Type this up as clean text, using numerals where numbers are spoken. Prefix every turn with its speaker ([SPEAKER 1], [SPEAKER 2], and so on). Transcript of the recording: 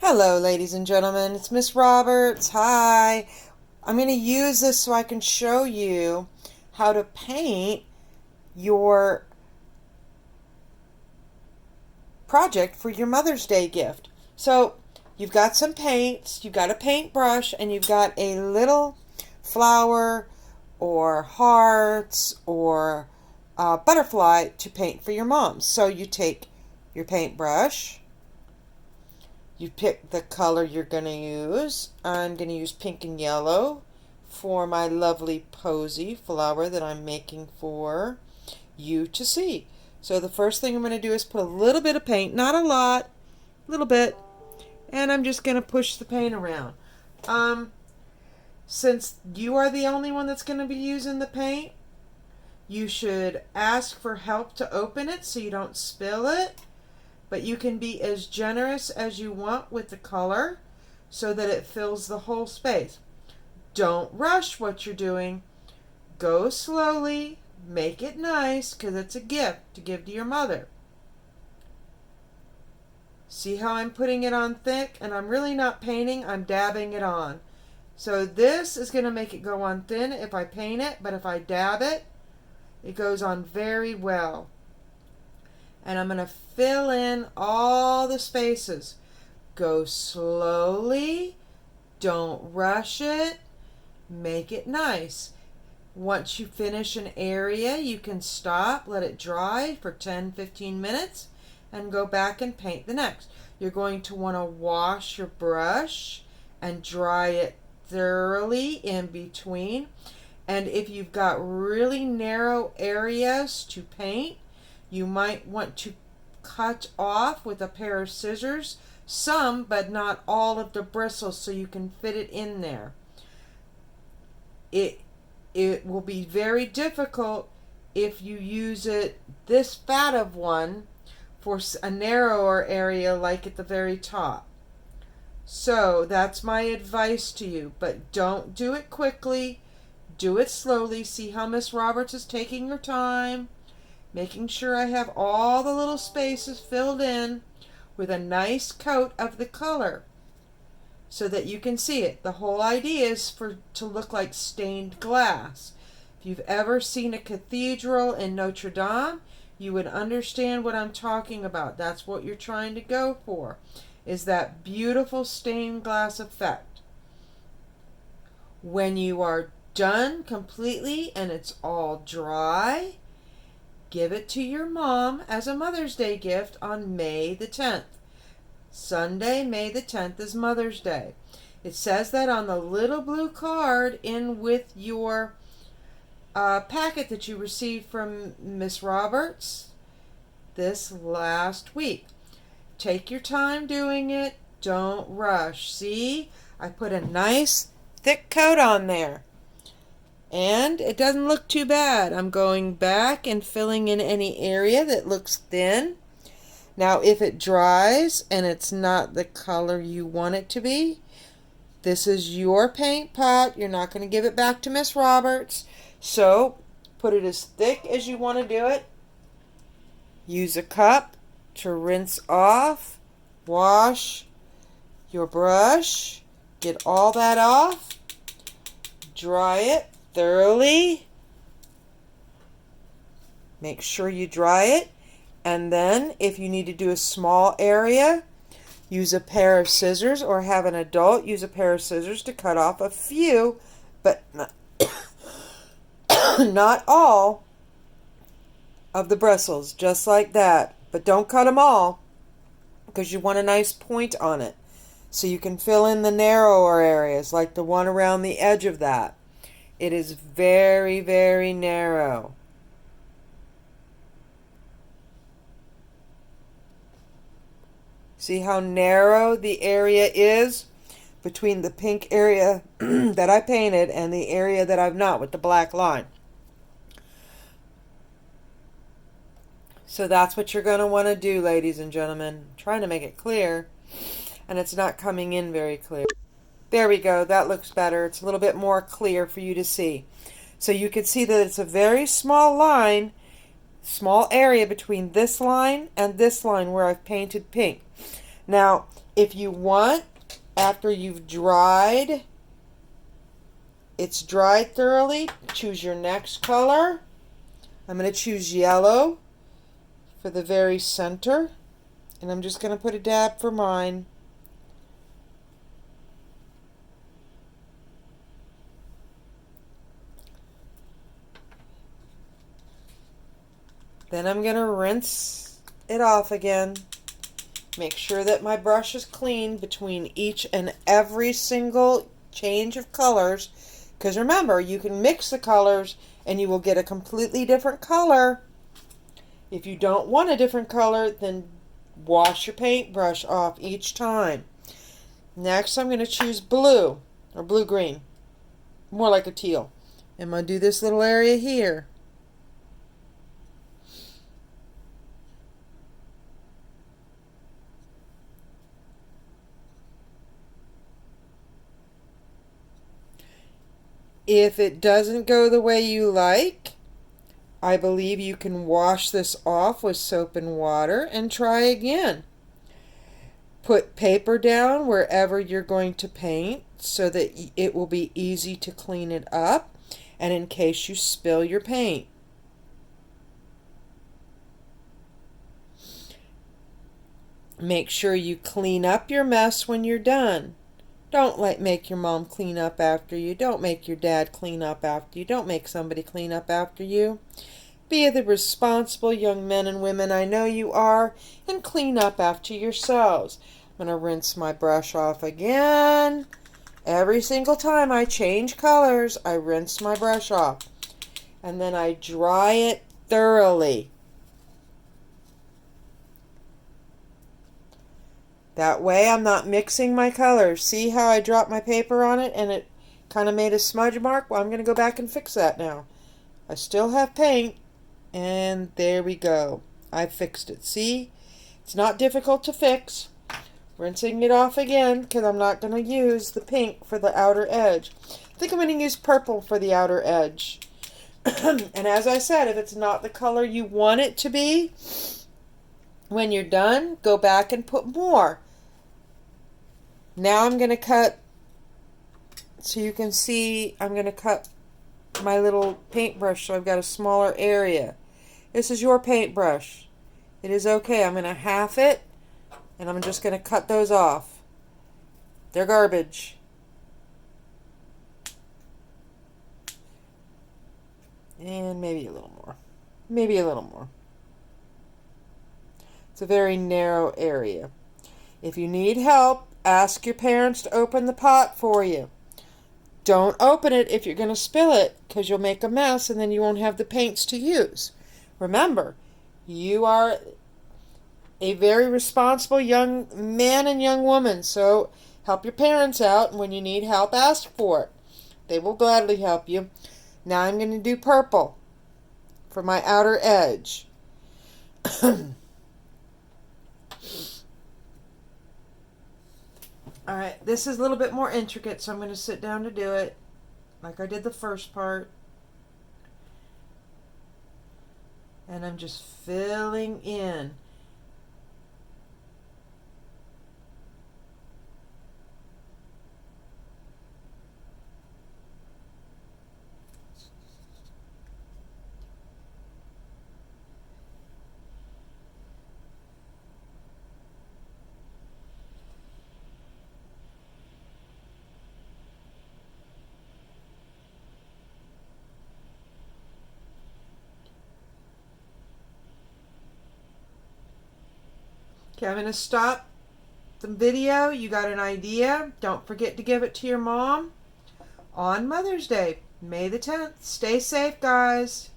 [SPEAKER 1] Hello, ladies and gentlemen. It's Miss Roberts. Hi. I'm going to use this so I can show you how to paint your project for your Mother's Day gift. So, you've got some paints, you've got a paintbrush, and you've got a little flower or hearts or butterfly to paint for your mom. So, you take your paintbrush. You pick the color you're going to use. I'm going to use pink and yellow for my lovely posy flower that I'm making for you to see. So the first thing I'm going to do is put a little bit of paint, not a lot, a little bit, and I'm just going to push the paint around. Since you are the only one that's going to be using the paint, you should ask for help to open it so you don't spill it. But you can be as generous as you want with the color so that it fills the whole space. Don't rush what you're doing. Go slowly. Make it nice because it's a gift to give to your mother. See how I'm putting it on thick? And I'm really not painting, I'm dabbing it on. So this is going to make it go on thin if I paint it, but if I dab it, it goes on very well. And I'm going to fill in all the spaces. Go slowly. Don't rush it. Make it nice. Once you finish an area, you can stop, let it dry for 10-15 minutes, and go back and paint the next. You're going to want to wash your brush and dry it thoroughly in between. And if you've got really narrow areas to paint, you might want to cut off with a pair of scissors some, but not all of the bristles so you can fit it in there. It will be very difficult if you use this fat of one for a narrower area like at the very top. So that's my advice to you, but don't do it quickly. Do it slowly. See how Miss Roberts is taking her time, making sure I have all the little spaces filled in with a nice coat of the color so that you can see it. The whole idea is to look like stained glass. If you've ever seen a cathedral in Notre Dame, you would understand what I'm talking about. That's what you're trying to go for, is that beautiful stained glass effect. When you are done completely and it's all dry, give it to your mom as a Mother's Day gift on May the 10th. Sunday, May the 10th is Mother's Day. It says that on the little blue card in with your packet that you received from Miss Roberts this last week. Take your time doing it. Don't rush. See, I put a nice thick coat on there. And it doesn't look too bad. I'm going back and filling in any area that looks thin. Now, if it dries and it's not the color you want it to be, this is your paint pot. You're not going to give it back to Miss Roberts. So, put it as thick as you want to do it. Use a cup to rinse off. Wash your brush. Get all that off. Dry it thoroughly. Make sure you dry it. And then if you need to do a small area, use a pair of scissors or have an adult use a pair of scissors to cut off a few, but not all of the bristles, just like that. But don't cut them all because you want a nice point on it. So you can fill in the narrower areas like the one around the edge of that. It is very, very narrow. See how narrow the area is between the pink area that I painted and the area that I've not with the black line. So that's what you're going to want to do, ladies and gentlemen. I'm trying to make it clear, and it's not coming in very clear. There we go. That looks better. It's a little bit more clear for you to see. So you can see that it's a very small line, small area between this line and this line where I've painted pink. Now, If you want, after you've dried, it's dried thoroughly, choose your next color. I'm going to choose yellow for the very center, and I'm just going to put a dab for mine. Then I'm going to rinse it off again. Make sure that my brush is clean between each and every single change of colors, because remember, you can mix the colors and you will get a completely different color. If you don't want a different color, then wash your paintbrush off each time. Next, I'm going to choose blue or blue-green, more like a teal. I'm going to do this little area here. If it doesn't go the way you like, I believe you can wash this off with soap and water and try again. Put paper down wherever you're going to paint so that it will be easy to clean it up, and in case you spill your paint. Make sure you clean up your mess when you're done. Don't make your mom clean up after you. Don't make your dad clean up after you. Don't make somebody clean up after you. Be the responsible young men and women I know you are, and clean up after yourselves. I'm going to rinse my brush off again. Every single time I change colors, I rinse my brush off. And then I dry it thoroughly. That way I'm not mixing my colors. See how I dropped my paper on it and it kind of made a smudge mark? Well, I'm going to go back and fix that now. I still have paint, and there we go. I fixed it. See? It's not difficult to fix. Rinsing it off again because I'm not going to use the pink for the outer edge. I think I'm going to use purple for the outer edge. And as I said, if it's not the color you want it to be, when you're done, go back and put more. Now I'm going to cut, so you can see, I'm going to cut my little paintbrush so I've got a smaller area. This is your paintbrush. It is okay. I'm going to half it, and I'm just going to cut those off. They're garbage. And maybe a little more. Maybe a little more. It's a very narrow area. If you need help, ask your parents to open the pot for you. Don't open it if you're going to spill it, because you'll make a mess and then you won't have the paints to use. Remember, you are a very responsible young man and young woman, so help your parents out, and when you need help, ask for it. They will gladly help you. Now I'm going to do purple for my outer edge. Alright, this is a little bit more intricate, so I'm going to sit down to do it like I did the first part. And I'm just filling in. Okay, I'm going to stop the video. You got an idea. Don't forget to give it to your mom on Mother's Day, May the 10th. Stay safe, guys.